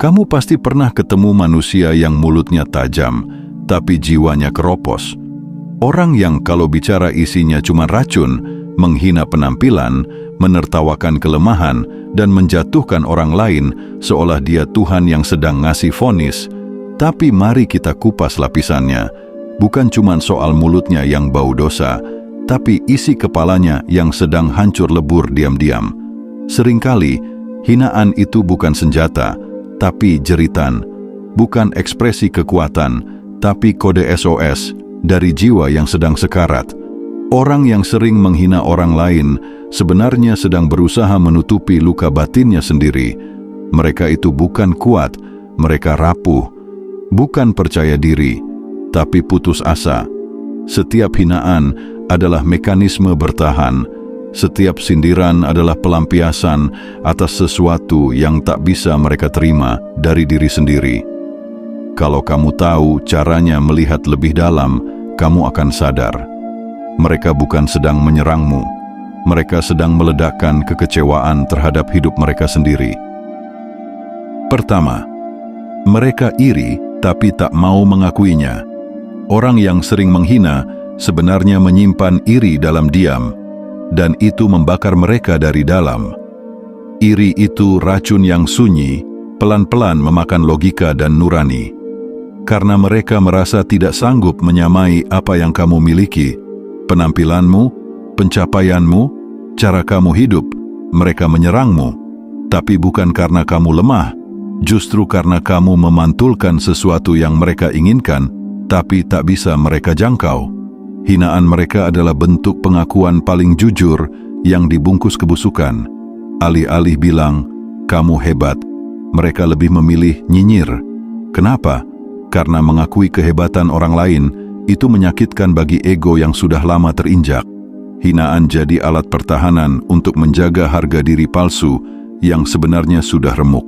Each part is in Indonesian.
Kamu pasti pernah ketemu manusia yang mulutnya tajam, tapi jiwanya keropos. Orang yang kalau bicara isinya cuma racun, menghina penampilan, menertawakan kelemahan, dan menjatuhkan orang lain seolah dia Tuhan yang sedang ngasih vonis. Tapi mari kita kupas lapisannya. Bukan cuma soal mulutnya yang bau dosa, tapi isi kepalanya yang sedang hancur lebur diam-diam. Seringkali, hinaan itu bukan senjata, tapi jeritan. Bukan ekspresi kekuatan, tapi kode SOS dari jiwa yang sedang sekarat. Orang yang sering menghina orang lain sebenarnya sedang berusaha menutupi luka batinnya sendiri. Mereka itu bukan kuat, mereka rapuh. Bukan percaya diri, tapi putus asa. Setiap hinaan adalah mekanisme bertahan. Setiap sindiran adalah pelampiasan atas sesuatu yang tak bisa mereka terima dari diri sendiri. Kalau kamu tahu caranya melihat lebih dalam, kamu akan sadar. Mereka bukan sedang menyerangmu. Mereka sedang meledakkan kekecewaan terhadap hidup mereka sendiri. Pertama, mereka iri tapi tak mau mengakuinya. Orang yang sering menghina sebenarnya menyimpan iri dalam diam, dan itu membakar mereka dari dalam. Iri itu racun yang sunyi, pelan-pelan memakan logika dan nurani. Karena mereka merasa tidak sanggup menyamai apa yang kamu miliki, penampilanmu, pencapaianmu, cara kamu hidup, mereka menyerangmu. Tapi bukan karena kamu lemah, justru karena kamu memantulkan sesuatu yang mereka inginkan, tapi tak bisa mereka jangkau. Hinaan mereka adalah bentuk pengakuan paling jujur yang dibungkus kebusukan. Alih-alih bilang, kamu hebat, mereka lebih memilih nyinyir. Kenapa? Karena mengakui kehebatan orang lain itu menyakitkan bagi ego yang sudah lama terinjak. Hinaan jadi alat pertahanan untuk menjaga harga diri palsu yang sebenarnya sudah remuk.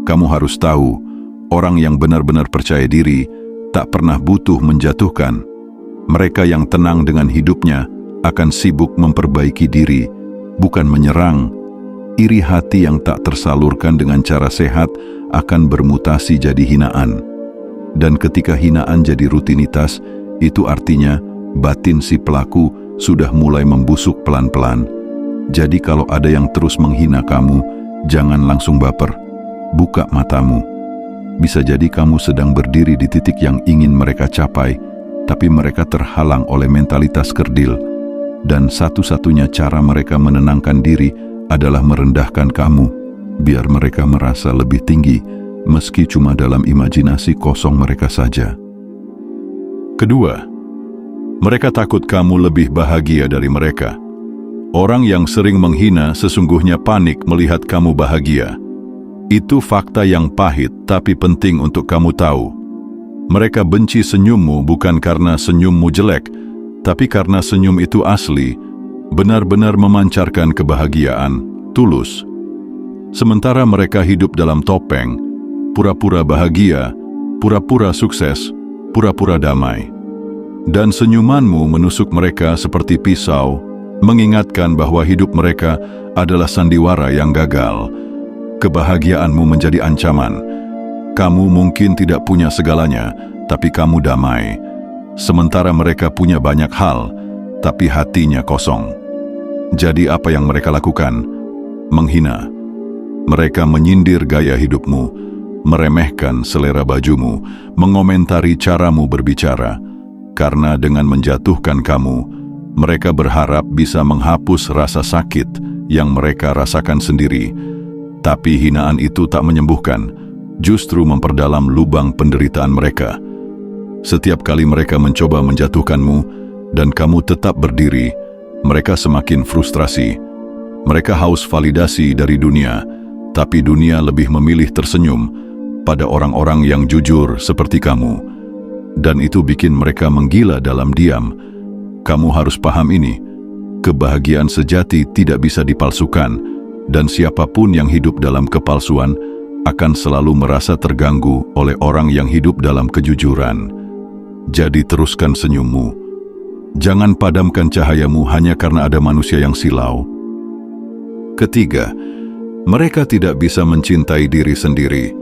Kamu harus tahu, orang yang benar-benar percaya diri tak pernah butuh menjatuhkan. Mereka yang tenang dengan hidupnya akan sibuk memperbaiki diri, bukan menyerang. Iri hati yang tak tersalurkan dengan cara sehat akan bermutasi jadi hinaan. Dan ketika hinaan jadi rutinitas, itu artinya batin si pelaku sudah mulai membusuk pelan-pelan. Jadi kalau ada yang terus menghina kamu, jangan langsung baper. Buka matamu. Bisa jadi kamu sedang berdiri di titik yang ingin mereka capai, tapi mereka terhalang oleh mentalitas kerdil. Dan satu-satunya cara mereka menenangkan diri adalah merendahkan kamu, biar mereka merasa lebih tinggi, meski cuma dalam imajinasi kosong mereka saja. Kedua, mereka takut kamu lebih bahagia dari mereka. Orang yang sering menghina sesungguhnya panik melihat kamu bahagia. Itu fakta yang pahit tapi penting untuk kamu tahu. Mereka benci senyummu bukan karena senyummu jelek, tapi karena senyum itu asli, benar-benar memancarkan kebahagiaan, tulus. Sementara mereka hidup dalam topeng, pura-pura bahagia, pura-pura sukses, pura-pura damai. Dan senyumanmu menusuk mereka seperti pisau, mengingatkan bahwa hidup mereka adalah sandiwara yang gagal. Kebahagiaanmu menjadi ancaman. Kamu mungkin tidak punya segalanya, tapi kamu damai. Sementara mereka punya banyak hal, tapi hatinya kosong. Jadi apa yang mereka lakukan? Menghina. Mereka menyindir gaya hidupmu, meremehkan selera bajumu, mengomentari caramu berbicara. Karena dengan menjatuhkan kamu, mereka berharap bisa menghapus rasa sakit yang mereka rasakan sendiri. Tapi hinaan itu tak menyembuhkan, justru memperdalam lubang penderitaan mereka. Setiap kali mereka mencoba menjatuhkanmu dan kamu tetap berdiri, mereka semakin frustrasi. Mereka haus validasi dari dunia, tapi dunia lebih memilih tersenyum pada orang-orang yang jujur seperti kamu. Dan itu bikin mereka menggila dalam diam. Kamu harus paham ini, kebahagiaan sejati tidak bisa dipalsukan, dan siapapun yang hidup dalam kepalsuan akan selalu merasa terganggu oleh orang yang hidup dalam kejujuran. Jadi teruskan senyummu. Jangan padamkan cahayamu hanya karena ada manusia yang silau. Ketiga, mereka tidak bisa mencintai diri sendiri.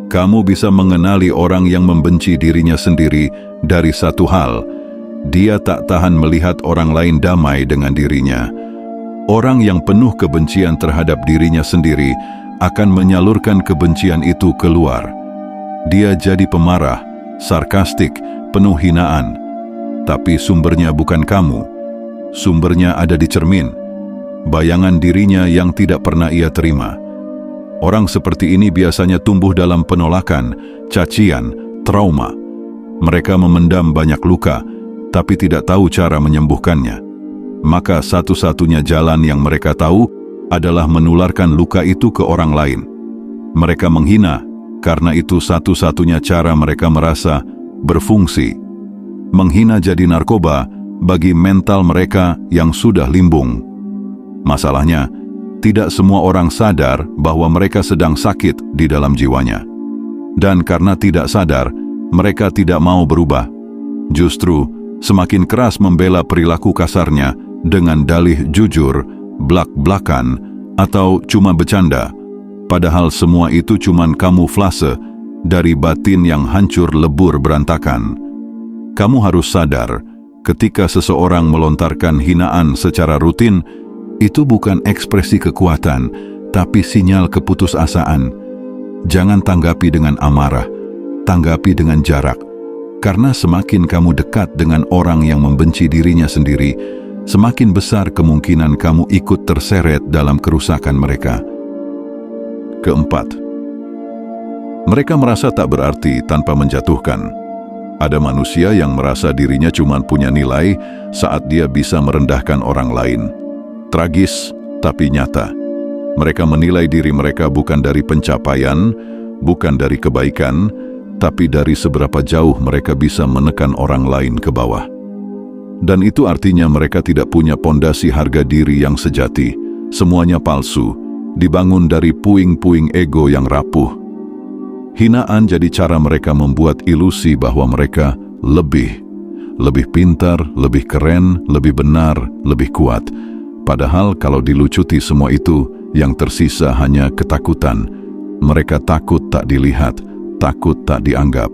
Kamu bisa mengenali orang yang membenci dirinya sendiri dari satu hal: dia tak tahan melihat orang lain damai dengan dirinya. Orang yang penuh kebencian terhadap dirinya sendiri akan menyalurkan kebencian itu keluar. Dia jadi pemarah, sarkastik, penuh hinaan. Tapi sumbernya bukan kamu. Sumbernya ada di cermin, bayangan dirinya yang tidak pernah ia terima. Orang seperti ini biasanya tumbuh dalam penolakan, cacian, trauma. Mereka memendam banyak luka, tapi tidak tahu cara menyembuhkannya. Maka satu-satunya jalan yang mereka tahu adalah menularkan luka itu ke orang lain. Mereka menghina, karena itu satu-satunya cara mereka merasa berfungsi. Menghina jadi narkoba bagi mental mereka yang sudah limbung. Masalahnya, tidak semua orang sadar bahwa mereka sedang sakit di dalam jiwanya. Dan karena tidak sadar, mereka tidak mau berubah. Justru, semakin keras membela perilaku kasarnya dengan dalih jujur, blak-blakan, atau cuma bercanda. Padahal semua itu cuma kamuflase dari batin yang hancur lebur berantakan. Kamu harus sadar, ketika seseorang melontarkan hinaan secara rutin, itu bukan ekspresi kekuatan, tapi sinyal keputusasaan. Jangan tanggapi dengan amarah, tanggapi dengan jarak. Karena semakin kamu dekat dengan orang yang membenci dirinya sendiri, semakin besar kemungkinan kamu ikut terseret dalam kerusakan mereka. Keempat, mereka merasa tak berarti tanpa menjatuhkan. Ada manusia yang merasa dirinya cuma punya nilai saat dia bisa merendahkan orang lain. Tragis, tapi nyata. Mereka menilai diri mereka bukan dari pencapaian, bukan dari kebaikan, tapi dari seberapa jauh mereka bisa menekan orang lain ke bawah. Dan itu artinya mereka tidak punya pondasi harga diri yang sejati. Semuanya palsu, dibangun dari puing-puing ego yang rapuh. Hinaan jadi cara mereka membuat ilusi bahwa mereka lebih pintar, lebih keren, lebih benar, lebih kuat. Padahal kalau dilucuti semua itu, yang tersisa hanya ketakutan. Mereka takut tak dilihat, takut tak dianggap,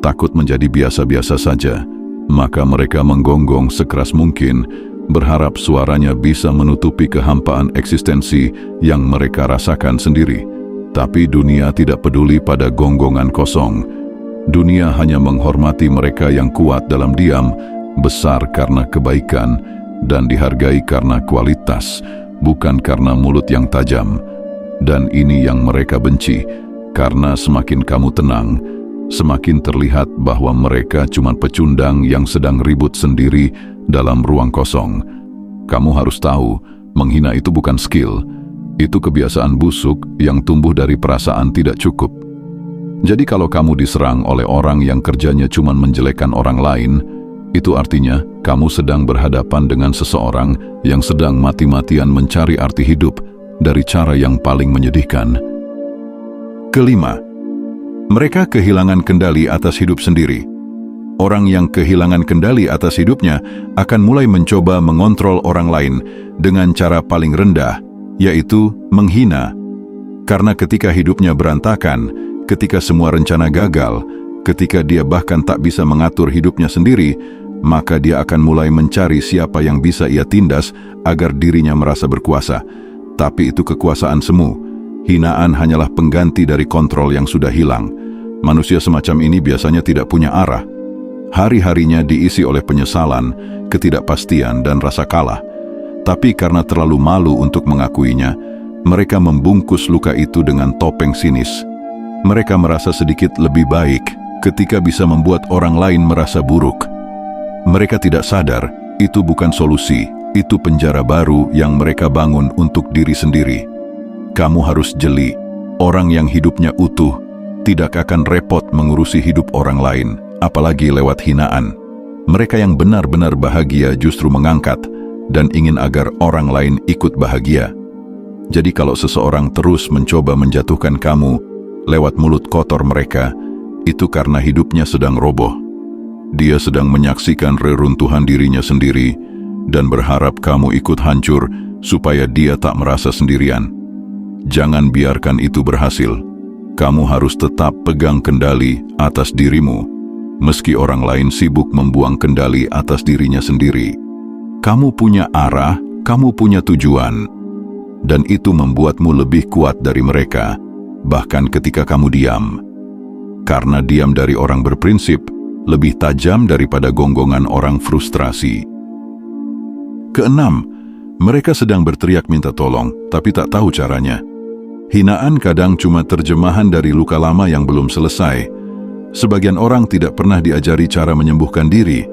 takut menjadi biasa-biasa saja. Maka mereka menggonggong sekeras mungkin, berharap suaranya bisa menutupi kehampaan eksistensi yang mereka rasakan sendiri. Tapi dunia tidak peduli pada gonggongan kosong. Dunia hanya menghormati mereka yang kuat dalam diam, besar karena kebaikan, dan dihargai karena kualitas, bukan karena mulut yang tajam. Dan ini yang mereka benci, karena semakin kamu tenang, semakin terlihat bahwa mereka cuma pecundang yang sedang ribut sendiri dalam ruang kosong. Kamu harus tahu, menghina itu bukan skill, itu kebiasaan busuk yang tumbuh dari perasaan tidak cukup. Jadi kalau kamu diserang oleh orang yang kerjanya cuma menjelekkan orang lain, itu artinya kamu sedang berhadapan dengan seseorang yang sedang mati-matian mencari arti hidup dari cara yang paling menyedihkan. Kelima, mereka kehilangan kendali atas hidup sendiri. Orang yang kehilangan kendali atas hidupnya akan mulai mencoba mengontrol orang lain dengan cara paling rendah, yaitu menghina. Karena ketika hidupnya berantakan, ketika semua rencana gagal, ketika dia bahkan tak bisa mengatur hidupnya sendiri, maka dia akan mulai mencari siapa yang bisa ia tindas agar dirinya merasa berkuasa. Tapi itu kekuasaan semu. Hinaan hanyalah pengganti dari kontrol yang sudah hilang. Manusia semacam ini biasanya tidak punya arah. Hari-harinya diisi oleh penyesalan, ketidakpastian, dan rasa kalah. Tapi karena terlalu malu untuk mengakuinya, mereka membungkus luka itu dengan topeng sinis. Mereka merasa sedikit lebih baik ketika bisa membuat orang lain merasa buruk. Mereka tidak sadar, itu bukan solusi, itu penjara baru yang mereka bangun untuk diri sendiri. Kamu harus jeli, orang yang hidupnya utuh tidak akan repot mengurusi hidup orang lain, apalagi lewat hinaan. Mereka yang benar-benar bahagia justru mengangkat dan ingin agar orang lain ikut bahagia. Jadi kalau seseorang terus mencoba menjatuhkan kamu lewat mulut kotor mereka, itu karena hidupnya sedang roboh. Dia sedang menyaksikan reruntuhan dirinya sendiri dan berharap kamu ikut hancur supaya dia tak merasa sendirian. Jangan biarkan itu berhasil. Kamu harus tetap pegang kendali atas dirimu, meski orang lain sibuk membuang kendali atas dirinya sendiri. Kamu punya arah, kamu punya tujuan, dan itu membuatmu lebih kuat dari mereka, bahkan ketika kamu diam. Karena diam dari orang berprinsip lebih tajam daripada gonggongan orang frustrasi. Keenam, mereka sedang berteriak minta tolong, tapi tak tahu caranya. Hinaan kadang cuma terjemahan dari luka lama yang belum selesai. Sebagian orang tidak pernah diajari cara menyembuhkan diri.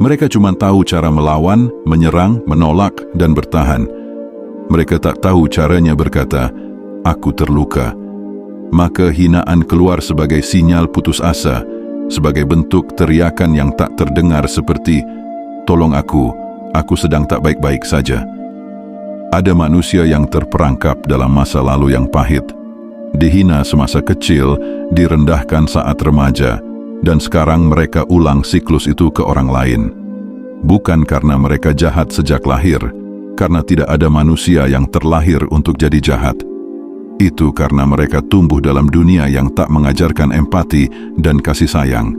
Mereka cuma tahu cara melawan, menyerang, menolak, dan bertahan. Mereka tak tahu caranya berkata, "Aku terluka." Maka hinaan keluar sebagai sinyal putus asa, sebagai bentuk teriakan yang tak terdengar seperti, "Tolong aku sedang tak baik-baik saja." Ada manusia yang terperangkap dalam masa lalu yang pahit, dihina semasa kecil, direndahkan saat remaja, dan sekarang mereka ulang siklus itu ke orang lain. Bukan karena mereka jahat sejak lahir, karena tidak ada manusia yang terlahir untuk jadi jahat. Itu karena mereka tumbuh dalam dunia yang tak mengajarkan empati dan kasih sayang.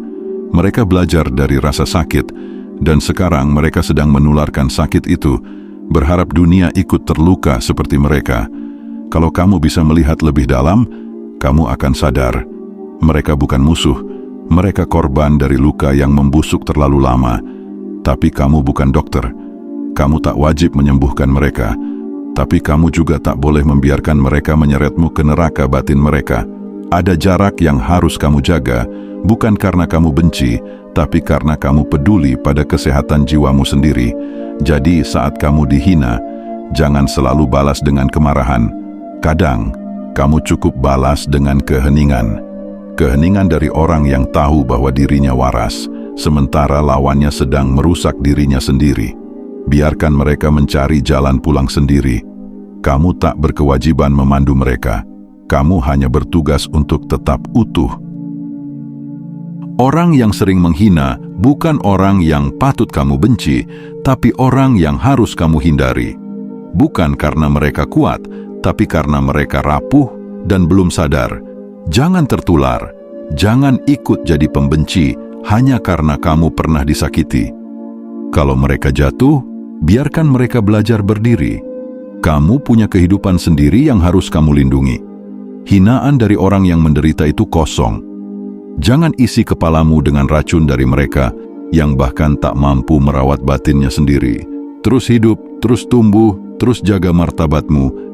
Mereka belajar dari rasa sakit, dan sekarang mereka sedang menularkan sakit itu, berharap dunia ikut terluka seperti mereka. Kalau kamu bisa melihat lebih dalam, kamu akan sadar, mereka bukan musuh, mereka korban dari luka yang membusuk terlalu lama. Tapi kamu bukan dokter, kamu tak wajib menyembuhkan mereka, tapi kamu juga tak boleh membiarkan mereka menyeretmu ke neraka batin mereka. Ada jarak yang harus kamu jaga, bukan karena kamu benci, tapi karena kamu peduli pada kesehatan jiwamu sendiri. Jadi saat kamu dihina, jangan selalu balas dengan kemarahan. Kadang, kamu cukup balas dengan keheningan. Keheningan dari orang yang tahu bahwa dirinya waras, sementara lawannya sedang merusak dirinya sendiri. Biarkan mereka mencari jalan pulang sendiri. Kamu tak berkewajiban memandu mereka. Kamu hanya bertugas untuk tetap utuh. Orang yang sering menghina bukan orang yang patut kamu benci, tapi orang yang harus kamu hindari. Bukan karena mereka kuat, tapi karena mereka rapuh dan belum sadar. Jangan tertular, jangan ikut jadi pembenci hanya karena kamu pernah disakiti. Kalau mereka jatuh, biarkan mereka belajar berdiri. Kamu punya kehidupan sendiri yang harus kamu lindungi. Hinaan dari orang yang menderita itu kosong. Jangan isi kepalamu dengan racun dari mereka yang bahkan tak mampu merawat batinnya sendiri. Terus hidup, terus tumbuh, terus jaga martabatmu,